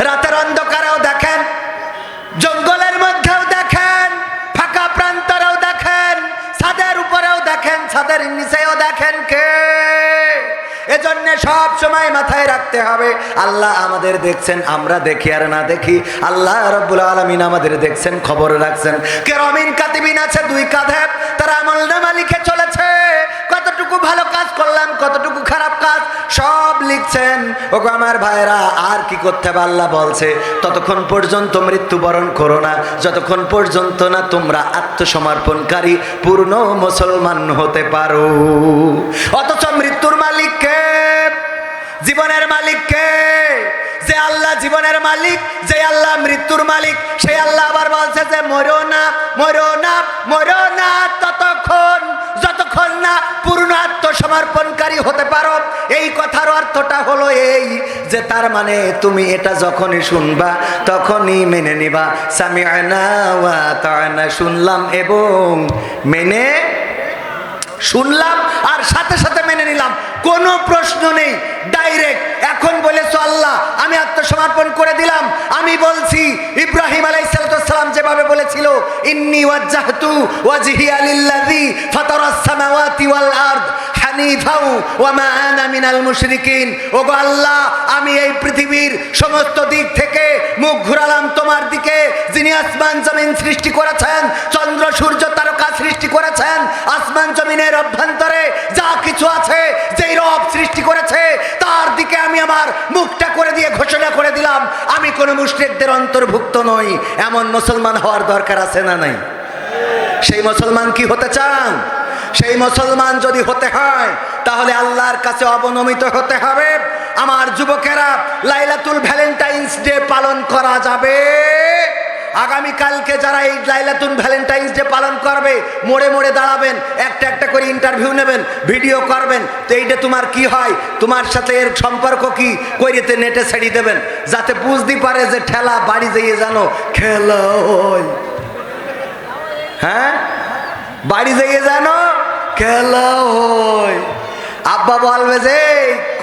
রাতের অন্ধকারেও দেখেন, জঙ্গলের মধ্যেও দেখেন, ফাঁকা প্রান্তরেও দেখেন, ছাদের উপরেও দেখেন, ছাদের নিচেও দেখেন। কে? এজন্য সব সময় মাথায় রাখতে হবে আল্লাহ আমাদের দেখছেন, আমরা দেখি আর না দেখি, আল্লাহ রাব্বুল আলামিন আমাদের দেখছেন, খবর রাখছেন। কিরামিন কাতিবিন আছে দুই কাঁধে, তারা আমলনামা লিখে চলেছে, কতটুকু ভালো কাজ করলাম, কতটুকু খারাপ কাজ, সব লিখছেন, ওগো আমার ভাইরা, আর কি করতে হবে? আল্লাহ বলছে ততক্ষণ পর্যন্ত মৃত্যুবরণ করো না, যতক্ষণ পর্যন্ত না তোমরা আত্মসমর্পণকারী পূর্ণ মুসলমান হতে পারো। অথচ মৃত্যুর মালিক কে? জীবনের মালিক কে? যে আল্লাহ জীবনের মালিক, যে আল্লাহ মৃত্যুর মালিক, সেই আল্লাহ আবার বলছে যে মরো না, মরো না, মরো না ততক্ষণ যতক্ষণ না পূর্ণ আত্মসমর্পণকারী হতে পারো। এই কথার অর্থটা হলো এই যে তার মানে তুমি এটা যখনই শুনবা তখনই মেনে নিবা। সামি'না ওয়া আতা'না, শুনলাম এবং মেনে শুনলাম আর সাথে সাথে মেনে নিলাম, কোনো প্রশ্ন নেই, ডাইরেক্ট। এখন বলেছো আল্লাহ আমি আত্মসমর্পণ করে দিলাম, আমি বলছি ইব্রাহিম আলাইহিস সালাম যেভাবে বলেছিল, ইন্নী ওয়াজ্জাহতু ওয়াজহিয়া লিল্লাযী ফাতারাস সামাওয়াতি ওয়াল আরদ হানিফাও ওয়া মা আনা মিনাল মুশরিকিন। ওগো আল্লাহ, আমি এই পৃথিবীর সমস্ত দিক থেকে মুখ ঘুরালাম তোমার দিকে, যিনি আসমান জমিন সৃষ্টি করেছেন, চন্দ্র সূর্য তারকা সৃষ্টি করেছেন, আসমান জমিনের অভ্যন্তরে যা কিছু আছে, যেই রব সৃষ্টি করেছে তার দিকে আমি আমার মুখটা করে দিয়ে ঘোষণা করে দিলাম আমি কোনো মুশরিকদের অন্তর্ভুক্ত নই। এমন মুসলমান হওয়ার দরকার আছে না নাই? সেই মুসলমান কি হতে চান? সেই মুসলমান যদি হতে হয় তাহলে আল্লাহর কাছে অবনমিত হতে হবে। আমার যুবকেরা, লাইলাতুল ভ্যালেন্টাইন্স ডে পালন করা যাবে। আগামীকালকে যারা এই লাইলাতুল ভ্যালেন্টাইন্স ডে পালন করবে, মোড়ে মোড়ে দাঁড়াবেন, একটা একটা করে ইন্টারভিউ নেবেন, ভিডিও করবেন। তো এইটা তোমার কি হয়, তোমার সাথে এর সম্পর্ক কি, কইরেতে নেটে ছেড়ে দেবেন, যাতে বুঝতে পারে যে ঠেলা বাড়ি যেয়ে জানো খেলা হয়। হ্যাঁ, বাড়ি যেয়ে জানো খেলা হয়। আব্বা বলবে যে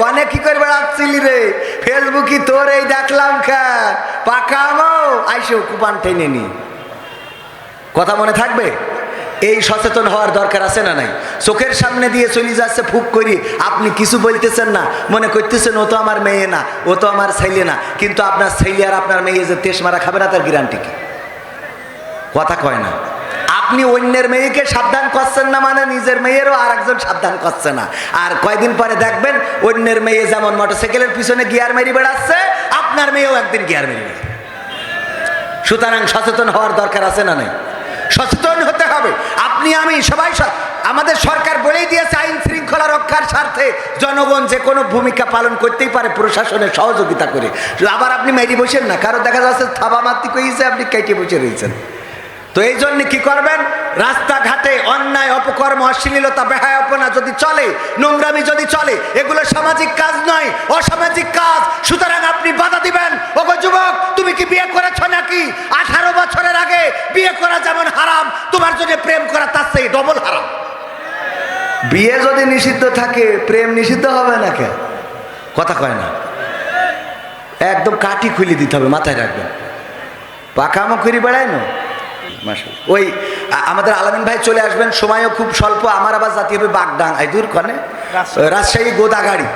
কনে কি করে বেড়াচ্ছিলি রে, ফেসবুকে তোর এই দেখলাম খা পাকামো আইসো কুপান টেনে নি। কথা মনে থাকবে? এই সচেতন হওয়ার দরকার আছে না নাই? চোখের সামনে দিয়ে চলে যাচ্ছে ফুক করি, আপনি কিছু বলতেছেন না, মনে করতেছেন ও তো আমার মেয়ে না, ও তো আমার ছেলে না, কিন্তু আপনার ছেলে আর আপনার মেয়ে যে তেস মারা খাবে না তার গ্যারান্টি কি? কথা কয় না। আপনি অন্যের মেয়েকে সাবধান করছেন না মানে নিজের মেয়েরও আর একজন সাবধান করছে না। আর কয়দিন পরে দেখবেন অন্যের মেয়ে যেমন মোটরসাইকেলের পিছনে গিয়ার মেরি বেড়াচ্ছে, আপনার মেয়েও একদিন গিয়ার মেরি বেড়াচ্ছে। সুতরাং সচেতন হওয়ার দরকার আছে না নাই? সচেতন হতে হবে। আপনি আমি সবাই, আমাদের সরকার বলেই দিয়েছে আইন শৃঙ্খলা রক্ষার স্বার্থে জনগণ যে কোনো ভূমিকা পালন করতেই পারে প্রশাসনের সহযোগিতা করে। আবার আপনি মেরি বসেন না, কারো দেখা যাচ্ছে থাবা মাতি কইছে আপনি কেটে বসে রয়েছেন। তো এই জন্য কি করবেন, রাস্তাঘাটে অন্যায় অপকর্ম অশ্লীলতা বেহায়াপনা যদি চলে, নোংরামি যদি চলে, এগুলো সামাজিক কাজ নয়, অসামাজিক কাজ। সুতরাং আপনি বাধা দিবেন। ওগো যুবক, তুমি কি বিয়ে করেছো নাকি? 18 বছরের আগে বিয়ে করা যেমন হারাম, তোমার জন্য প্রেম করা তার চেয়ে ডবল হারাম। বিয়ে যদি নিষিদ্ধ থাকে প্রেম নিষিদ্ধ হবে না কে? কথা কয় না। একদম কাঠি খুলে দিতে হবে, মাথায় রাখবেন। পাকামো করি বেড়ায় না। ওই আমাদের আলামিন ভাই চলে আসবেন, সময়ও খুব স্বল্প। আমার আবার জাতি হবে বাগডাং, এই দূর কনে রাজশাহী গোদাগাড়ি।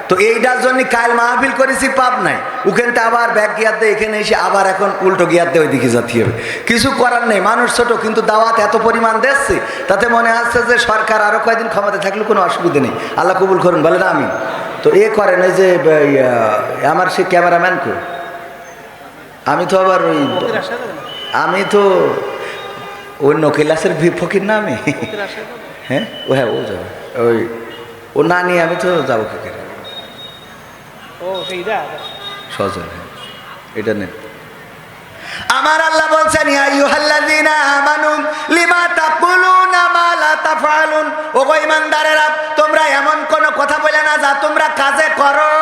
তো এইটার জন্য কাল মাহফিল করেছি পাবনায়, ওখানটা আবার ব্যাক গিয়ার দেয়, এখানে এসে আবার এখন উল্টো গিয়ার দিয়ে ওইদিকে জাতি হবে। কিছু করার নেই, মানুষ ছোট, কিন্তু দাওয়াত এত পরিমাণ দিচ্ছে তাতে মনে আসছে যে সরকার আরো কয়েকদিন ক্ষমতা থাকলে কোনো অসুবিধা নেই। আল্লাহ কবুল করুন, বলে না আমি তো এ করেন। ওই যে আমার সে ক্যামেরাম্যান কো, আমি তো আবার ওই আমি তো ওই নকিলাসের ফকির না আমি। হ্যাঁ ও, হ্যাঁ ও যাবে, ওই ও না নিয়ে আমি তো যাবো কি করে? সজল, এটা নেই। আমার আল্লাহ বলছেন ইয়া আইয়ুহাল্লাযীনা আমানু লিমা তাকুলুনা মা লা তাফআলুন। ওগো ঈমানদারেরা, তোমরা এমন কোন কথা বলে না যা তোমরা কাজে করো।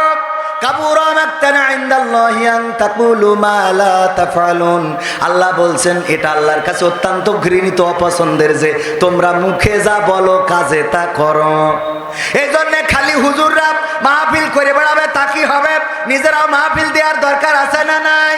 কাবুরা মাকতান ইনদাল্লাহি আন তাকুলু মা লা তাফআলুন। আল্লাহ বলছেন এটা আল্লাহর কাছে অত্যন্ত ঘৃণিত, অপছন্দের যে তোমরা মুখে যা বলো কাজে তা করো। এই জন্য খালি হুজুররা মাহফিল করে বেড়াবে তা কি হবে? নিজেরাও মাহফিল দেওয়ার দরকার আছে না নাই?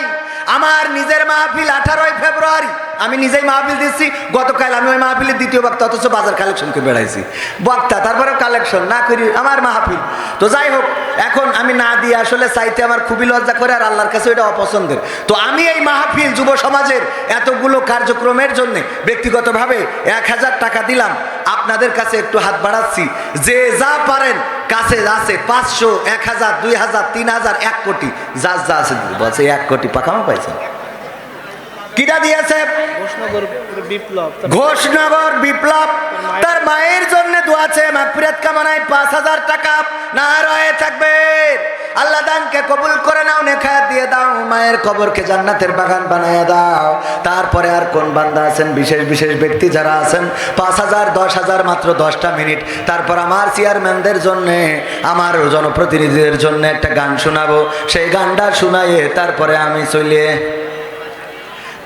আমার নিজের মাহফিল 18 ফেব্রুয়ারি আমি নিজেই মাহফিল দিচ্ছি, গতকাল আমি ওই মাহফিলের দ্বিতীয় বক্তা, অথচ বাজার কালেকশন করে বেড়াইছি বক্তা, তারপরে কালেকশন না করি আমার মাহফিল। তো যাই হোক, এখন আমি না দিয়ে আসলে চাইতে আমার খুবই লজ্জা করে, আর আল্লাহর কাছে এটা অপছন্দের। তো আমি এই মাহফিল যুব সমাজের এতগুলো কার্যক্রমের জন্য ব্যক্তিগতভাবে 1000 টাকা দিলাম। আপনাদের কাছে একটু হাত বাড়াচ্ছি, যে যা পারেন কাছে আছে 500, 1000, 2000, 3000, 1 কোটি, যা যা আছে বলছে 1 কোটি পাকামো পাইছেন। কিটা দিয়েছে? ঘোষনগর বিপ্লব, তার মায়ের জন্য দোয়া আছে, মাগফিরাত কামনায় 5000 টাকা। নারায়ে তাকবীর। আল্লাহ দানকে কবুল করে নাও, নেখায়াত দিয়ে দাও, মায়ের কবরকে জান্নাতের বাগান বানায়া দাও। তারপরে আর কোন বান্দা আছেন, বিশেষ বিশেষ ব্যক্তি যারা আছেন, 5000, 10,000, মাত্র 10টা মিনিট। তারপর আমার চেয়ারম্যানদের জন্য, আমার জনপ্রতিনিধিদের জন্য একটা গান শোনাবো, সেই গানটা শোনাইয়ে তারপরে আমি চলে।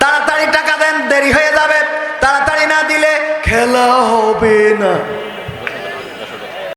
তাড়াতাড়ি টাকা দেন, দেরি হয়ে যাবে, তাড়াতাড়ি না দিলে খেলা হবে না।